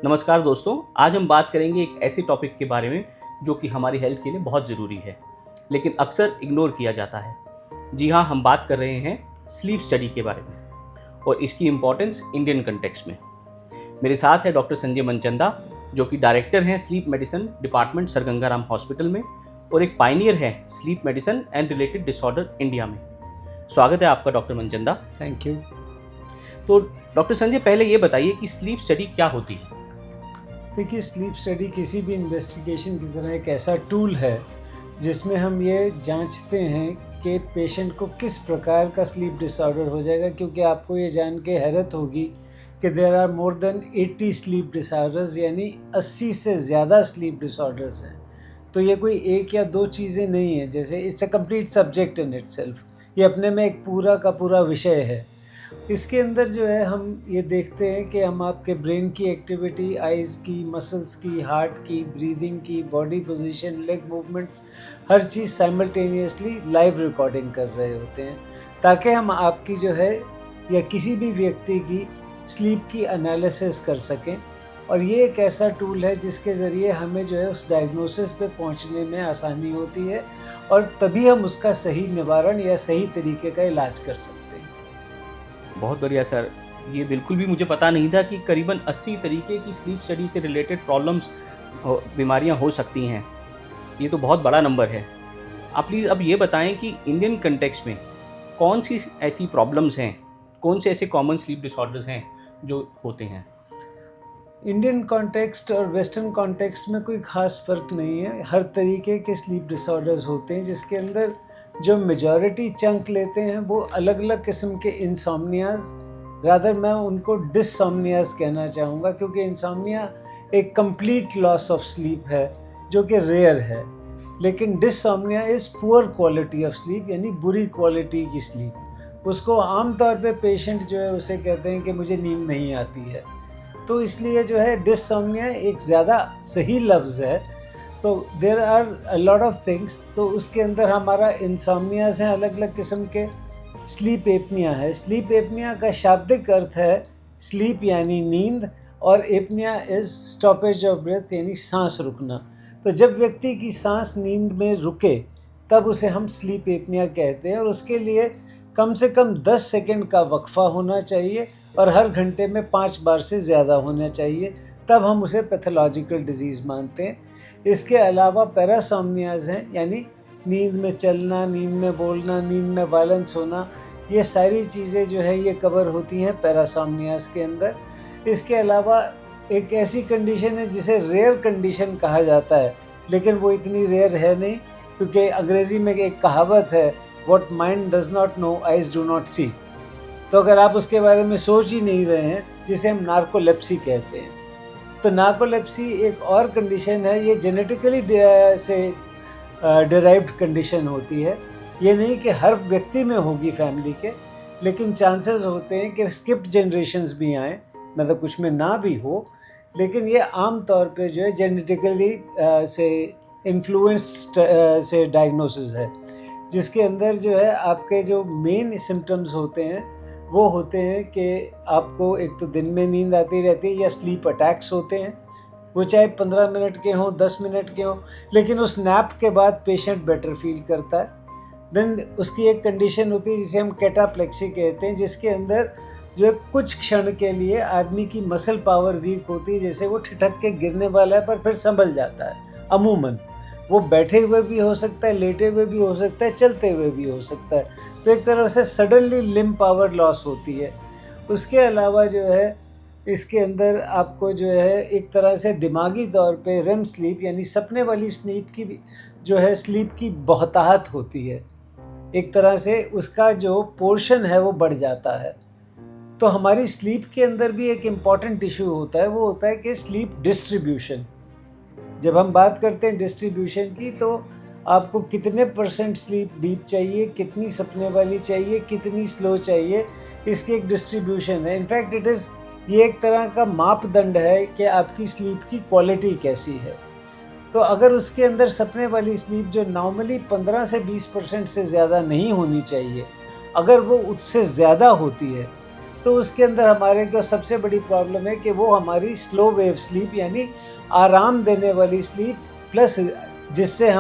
नमस्कार दोस्तों, आज हम बात करेंगे एक ऐसे टॉपिक के बारे में जो कि हमारी हेल्थ के लिए बहुत ज़रूरी है, लेकिन अक्सर इग्नोर किया जाता है। जी हाँ, हम बात कर रहे हैं स्लीप स्टडी के बारे में और इसकी इम्पोर्टेंस इंडियन कंटेक्स्ट में। मेरे साथ है डॉक्टर संजय मनचंदा, जो कि डायरेक्टर हैं sleep medicine department sir Gangaram hospital में और एक पायनियर है sleep medicine and related disorder India में। स्वागत है आपका डॉक्टर मनचंदा। Thank you. तो डॉक्टर संजय, पहले ये बताइए कि स्लीप स्टडी क्या होती है? देखिए, स्लीप स्टडी किसी भी इन्वेस्टिगेशन की तरह एक ऐसा टूल है जिसमें हम ये जांचते हैं कि पेशेंट को किस प्रकार का स्लीप डिसऑर्डर हो जाएगा, क्योंकि आपको ये जान के हैरत होगी कि there are more than 80 sleep disorders, यानी 80 से ज़्यादा स्लीप डिसऑर्डर्स हैं। तो ये कोई एक या दो चीज़ें नहीं हैं, जैसे it's a complete subject in itself, ये अपने में एक पूरा का पूरा विषय है। इसके अंदर जो है हम ये देखते हैं कि हम आपके ब्रेन की एक्टिविटी, आइज़ की, मसल्स की, हार्ट की, ब्रीदिंग की, बॉडी पोजीशन, लेग मूवमेंट्स, हर चीज़ साइमल्टेनियसली लाइव रिकॉर्डिंग कर रहे होते हैं, ताकि हम आपकी जो है या किसी भी व्यक्ति की स्लीप की एनालिसिस कर सकें। और ये एक ऐसा टूल है जिसके ज़रिए हमें जो है उस डायग्नोसिस पे पहुंचने में आसानी होती है और तभी हम उसका सही निवारण या सही तरीके का इलाज कर सकते हैं। बहुत बढ़िया सर। ये बिल्कुल भी मुझे पता नहीं था कि करीबन 80 तरीके की स्लीप स्टडी से रिलेटेड प्रॉब्लम्स बीमारियां हो सकती हैं। ये तो बहुत बड़ा नंबर है। आप प्लीज़ अब ये बताएं कि इंडियन कंटेक्स्ट में कौन सी ऐसी प्रॉब्लम्स हैं, कौन से ऐसे कॉमन स्लीप डिसऑर्डर्स हैं जो होते हैं? इंडियन कॉन्टेक्स्ट और वेस्टर्न कॉन्टेक्स्ट में कोई ख़ास फ़र्क नहीं है। हर तरीके के स्लीप डिसऑर्डर्स होते हैं, जिसके अंदर जो मेजॉरिटी चंक लेते हैं वो अलग अलग किस्म के इंसोम्नियाज, रादर मैं उनको डिसोम्नियाज कहना चाहूँगा, क्योंकि इंसोम्निया एक कंप्लीट लॉस ऑफ स्लीप है जो कि रेयर है, लेकिन dyssomnia is poor quality of sleep, यानी बुरी क्वालिटी की स्लीप। उसको आम तौर पे पेशेंट जो है उसे कहते हैं कि मुझे नींद नहीं आती है, तो इसलिए जो है डिसोम्निया एक ज़्यादा सही लफ्ज़ है। तो there are a lot of things, तो उसके अंदर हमारा इंसोम्नियाज हैं अलग अलग किस्म के। स्लीप एपनिया है। स्लीप एपनिया का शाब्दिक अर्थ है स्लीप यानी नींद, और apnea is stoppage of breath यानी सांस रुकना। तो जब व्यक्ति की सांस नींद में रुके तब उसे हम स्लीप एपनिया कहते हैं, और उसके लिए कम से कम 10 सेकंड का वक्फा होना चाहिए और हर घंटे में 5 बार से ज़्यादा होना चाहिए, तब हम उसे पैथोलॉजिकल डिजीज़ मानते हैं। इसके अलावा पैरासोम्नियाज हैं, यानी नींद में चलना, नींद में बोलना, नींद में वायलेंस होना, ये सारी चीज़ें जो है ये कवर होती हैं पैरासोम्नियाज के अंदर। इसके अलावा एक ऐसी कंडीशन है जिसे रेयर कंडीशन कहा जाता है, लेकिन वो इतनी रेयर है नहीं, क्योंकि अंग्रेज़ी में एक कहावत है, what mind does not know eyes do not see. तो अगर आप उसके बारे में सोच ही नहीं रहे हैं, जिसे हम नार्कोलेप्सी कहते हैं। तो नार्कोलेप्सी एक और कंडीशन है, ये जेनेटिकली से डिराइव्ड कंडीशन होती है। ये नहीं कि हर व्यक्ति में होगी फैमिली के, लेकिन चांसेस होते हैं कि स्किप्ड जनरेशन्स भी आएँ, मतलब कुछ में ना भी हो, लेकिन ये आम तौर पे जो है जेनेटिकली से इन्फ्लुएंस्ड से डायग्नोसिस है, जिसके अंदर जो है आपके जो मेन सिम्टम्स होते हैं वो होते हैं कि आपको एक तो दिन में नींद आती रहती है या स्लीप अटैक्स होते हैं, वो चाहे 15 मिनट के हों, 10 मिनट के हों, लेकिन उस नैप के बाद पेशेंट बेटर फील करता है। देन उसकी एक कंडीशन होती है जिसे हम कैटाप्लेक्सी कहते हैं, जिसके अंदर जो है कुछ क्षण के लिए आदमी की मसल पावर वीक होती है, जैसे वो ठिठक के गिरने वाला है पर फिर संभल जाता है। अमूमन वो बैठे हुए भी हो सकता है, लेटे हुए भी हो सकता है, चलते हुए भी हो सकता है। तो एक तरह से सडनली लिम्ब पावर लॉस होती है। उसके अलावा जो है इसके अंदर आपको जो है एक तरह से दिमागी तौर पे रेम स्लीप यानी सपने वाली स्लीप की जो है स्लीप की बहुताहत होती है। एक तरह से उसका जो पोर्शन है वो बढ़ जाता है। तो हमारी स्लीप के अंदर भी एक इम्पॉर्टेंट इशू होता है, वो होता है कि स्लीप डिस्ट्रीब्यूशन। जब हम बात करते हैं डिस्ट्रीब्यूशन की, तो आपको कितने % स्लीप डीप चाहिए, कितनी सपने वाली चाहिए, कितनी स्लो चाहिए, इसकी एक डिस्ट्रीब्यूशन है। इनफैक्ट ये एक तरह का मापदंड है कि आपकी स्लीप की क्वालिटी कैसी है। तो अगर उसके अंदर सपने वाली स्लीप जो नॉर्मली 15 से 20% से ज़्यादा नहीं होनी चाहिए, अगर वो उससे ज़्यादा होती है, तो उसके अंदर हमारे को सबसे बड़ी प्रॉब्लम है कि वो हमारी स्लो वेव स्लीप यानी आराम देने वाली स्लीप प्लस जिससे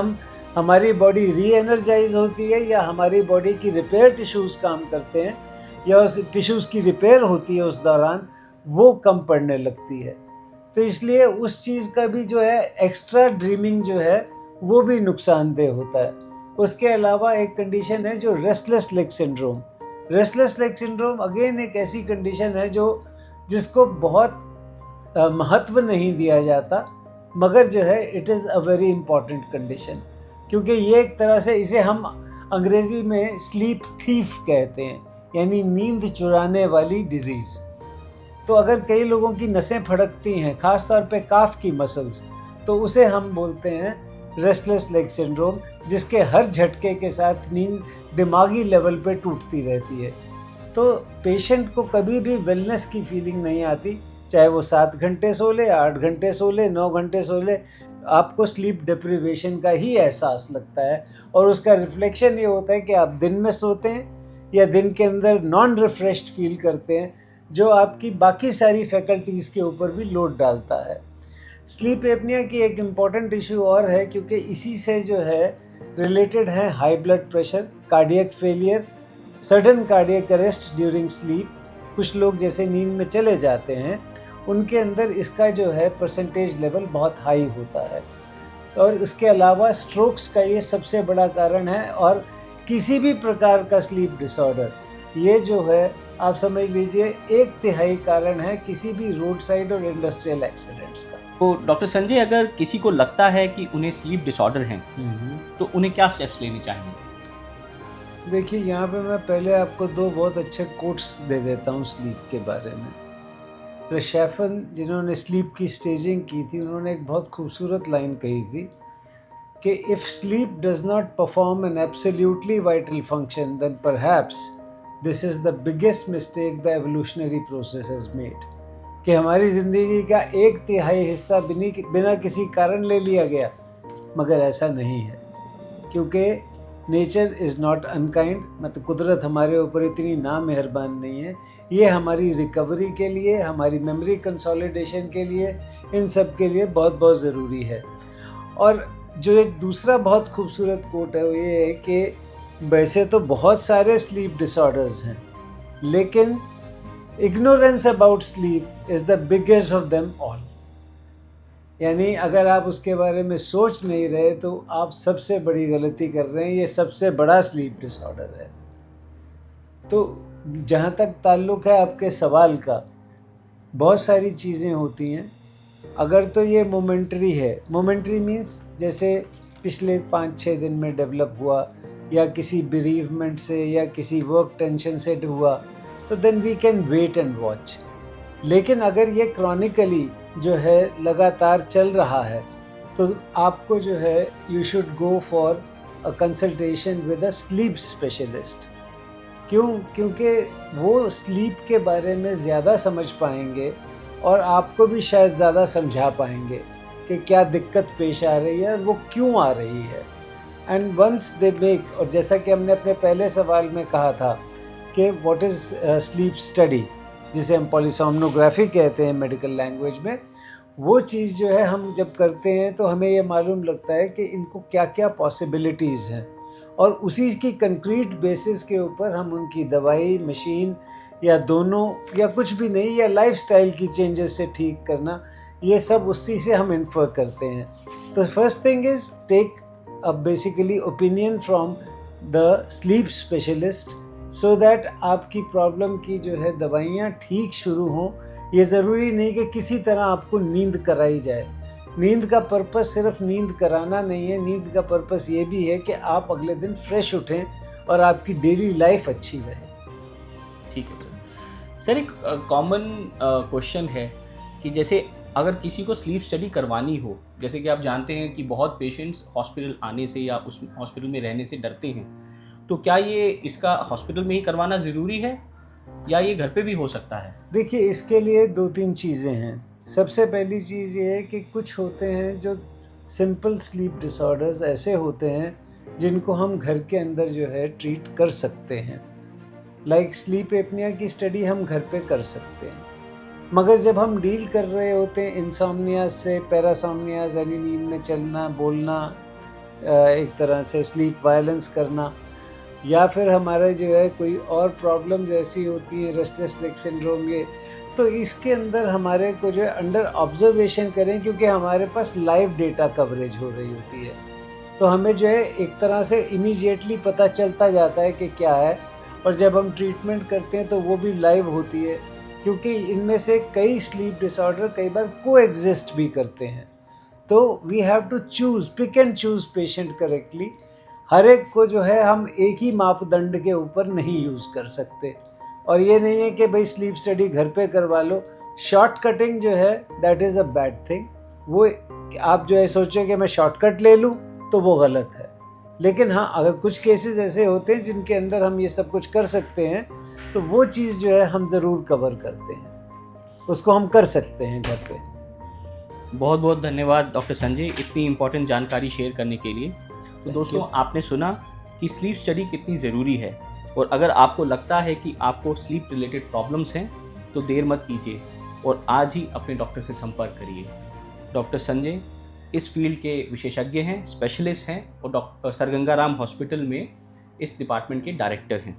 हमारी बॉडी री एनर्जाइज होती है या हमारी बॉडी की रिपेयर टिश्यूज़ काम करते हैं या उस टिश्यूज़ की रिपेयर होती है उस दौरान, वो कम पड़ने लगती है। तो इसलिए उस चीज़ का भी जो है एक्स्ट्रा ड्रीमिंग जो है वो भी नुकसानदेह होता है। उसके अलावा एक कंडीशन है जो restless leg syndrome. Restless leg syndrome again एक ऐसी कंडीशन है जिसको बहुत महत्व नहीं दिया जाता, मगर जो है it is a very important condition, क्योंकि ये एक तरह से इसे हम अंग्रेज़ी में स्लीप थीफ कहते हैं, यानी नींद चुराने वाली डिजीज़। तो अगर कई लोगों की नसें फड़कती हैं, ख़ास तौर पे काफ की मसल्स, तो उसे हम बोलते हैं रेस्टलेस लेग सिंड्रोम, जिसके हर झटके के साथ नींद दिमागी लेवल पे टूटती रहती है। तो पेशेंट को कभी भी वेलनेस की फीलिंग नहीं आती, चाहे वो 7 घंटे सो ले, 8 घंटे सो ले, 9 घंटे सो ले, आपको स्लीप डिप्रिवेशन का ही एहसास लगता है। और उसका रिफ्लेक्शन ये होता है कि आप दिन में सोते हैं या दिन के अंदर नॉन रिफ्रेश्ड फील करते हैं, जो आपकी बाकी सारी फैकल्टीज़ के ऊपर भी लोड डालता है। स्लीप एपनिया की एक इम्पॉर्टेंट इशू और है, क्योंकि इसी से जो है रिलेटेड है high blood pressure, cardiac failure, sudden cardiac arrest during sleep. कुछ लोग जैसे नींद में चले जाते हैं, उनके अंदर इसका जो है परसेंटेज लेवल बहुत हाई होता है। और इसके अलावा स्ट्रोक्स का ये सबसे बड़ा कारण है, और किसी भी प्रकार का स्लीप डिसऑर्डर, ये जो है आप समझ लीजिए 1/3 कारण है किसी भी रोड साइड और इंडस्ट्रियल एक्सीडेंट्स का। तो डॉक्टर संजय, अगर किसी को लगता है कि उन्हें स्लीप डिसऑर्डर हैं, तो उन्हें क्या स्टेप्स लेने चाहिए? देखिए, यहाँ पे मैं पहले आपको 2 बहुत अच्छे कोट्स दे देता हूँ स्लीप के बारे में। रेशैफन, जिन्होंने स्लीप की स्टेजिंग की थी, उन्होंने एक बहुत खूबसूरत लाइन कही थी कि if sleep does not perform an absolutely vital function, then perhaps this is the biggest mistake the evolutionary process has made. कि हमारी ज़िंदगी का 1/3 हिस्सा बिना किसी कारण ले लिया गया, मगर ऐसा नहीं है, क्योंकि नेचर इज़ नॉट अनकाइंड, मतलब कुदरत हमारे ऊपर इतनी ना मेहरबान नहीं है। ये हमारी रिकवरी के लिए, हमारी मेमोरी कंसोलिडेशन के लिए, इन सब के लिए बहुत बहुत ज़रूरी है। और जो एक दूसरा बहुत खूबसूरत कोट है वो ये है कि वैसे तो बहुत सारे स्लीप डिसऑर्डर्स हैं, लेकिन ignorance about sleep is the biggest of them all. यानी अगर आप उसके बारे में सोच नहीं रहे तो आप सबसे बड़ी गलती कर रहे हैं, ये सबसे बड़ा स्लीप डिसऑर्डर है। तो जहाँ तक ताल्लुक़ है आपके सवाल का, बहुत सारी चीज़ें होती हैं। अगर तो ये मोमेंटरी है, मोमेंटरी मीन्स जैसे पिछले 5-6 दिन में डेवलप हुआ, या किसी बेरीवमेंट से या किसी वर्क टेंशन से हुआ, तो then we can wait and watch. लेकिन अगर ये क्रॉनिकली जो है लगातार चल रहा है, तो आपको जो है you should go for a consultation with a slip specialist. क्योंकि वो स्लीप के बारे में ज़्यादा समझ पाएंगे और आपको भी शायद ज़्यादा समझा पाएंगे कि क्या दिक्कत पेश आ रही है और वो क्यों आ रही है। एंड वंस दे मेक, और जैसा कि हमने अपने पहले सवाल में कहा था कि व्हाट इज़ स्लीप स्टडी, जिसे हम पॉलीसोमनोग्राफी कहते हैं मेडिकल लैंग्वेज में, वो चीज़ जो है हम जब करते हैं तो हमें ये मालूम लगता है कि इनको क्या क्या पॉसिबिलिटीज़ हैं, और उसी की कंक्रीट बेसिस के ऊपर हम उनकी दवाई, मशीन या दोनों, या कुछ भी नहीं, या लाइफस्टाइल की चेंजेस से ठीक करना, ये सब उसी से हम इन्फर करते हैं। तो first thing is take a basically opinion from the sleep specialist, so that आपकी प्रॉब्लम की जो है दवाइयाँ ठीक शुरू हों। ये ज़रूरी नहीं कि किसी तरह आपको नींद कराई जाए। नींद का पर्पस सिर्फ नींद कराना नहीं है, नींद का पर्पस ये भी है कि आप अगले दिन फ्रेश उठें और आपकी डेली लाइफ अच्छी रहे। ठीक है सर, एक कॉमन क्वेश्चन है कि जैसे अगर किसी को स्लीप स्टडी करवानी हो, जैसे कि आप जानते हैं कि बहुत पेशेंट्स हॉस्पिटल आने से या उस हॉस्पिटल में रहने से डरते हैं, तो क्या ये इसका हॉस्पिटल में ही करवाना ज़रूरी है या ये घर पे भी हो सकता है? देखिए, इसके लिए 2-3 चीज़ें हैं। सबसे पहली चीज़ ये है कि कुछ होते हैं जो सिंपल स्लीप डिसऑर्डर्स ऐसे होते हैं जिनको हम घर के अंदर जो है ट्रीट कर सकते हैं। लाइक स्लीप एपनिया की स्टडी हम घर पे कर सकते हैं, मगर जब हम डील कर रहे होते हैं इंसोम्निया से, पैरासोम्निया यानी नींद में चलना बोलना, एक तरह से स्लीप वायलेंस करना, या फिर हमारे जो है कोई और प्रॉब्लम जैसी होती है रेस्टलेस लेग सिंड्रोम, ये तो इसके अंदर हमारे को जो है अंडर ऑब्जर्वेशन करें, क्योंकि हमारे पास लाइव डेटा कवरेज हो रही होती है, तो हमें जो है एक तरह से इमीडिएटली पता चलता जाता है कि क्या है। और जब हम ट्रीटमेंट करते हैं तो वो भी लाइव होती है, क्योंकि इनमें से कई स्लीप डिसऑर्डर कई बार को एग्जिस्ट भी करते हैं। तो we have to choose, pick and choose patient correctly. हर एक को जो है हम एक ही मापदंड के ऊपर नहीं यूज़ कर सकते, और ये नहीं है कि भाई स्लीप स्टडी घर पे करवा लो। शॉर्टकटिंग जो है that is a bad thing. वो आप जो है सोचो कि मैं शॉर्टकट ले लूँ तो वो गलत है। लेकिन हाँ, अगर कुछ केसेस ऐसे होते हैं जिनके अंदर हम ये सब कुछ कर सकते हैं, तो वो चीज़ जो है हम ज़रूर कवर करते हैं, उसको हम कर सकते हैं घर पे। बहुत बहुत धन्यवाद डॉक्टर संजय इतनी इम्पोर्टेंट जानकारी शेयर करने के लिए। तो दोस्तों, आपने सुना कि स्लीप स्टडी कितनी ज़रूरी है, और अगर आपको लगता है कि आपको स्लीप रिलेटेड प्रॉब्लम्स हैं तो देर मत कीजिए और आज ही अपने डॉक्टर से संपर्क करिए। डॉक्टर संजय इस फील्ड के विशेषज्ञ हैं, स्पेशलिस्ट हैं, और doctor sir Ganga Ram hospital में इस डिपार्टमेंट के डायरेक्टर हैं।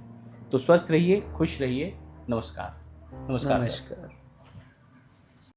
तो स्वस्थ रहिए, खुश रहिए। नमस्कार। नमस्कार।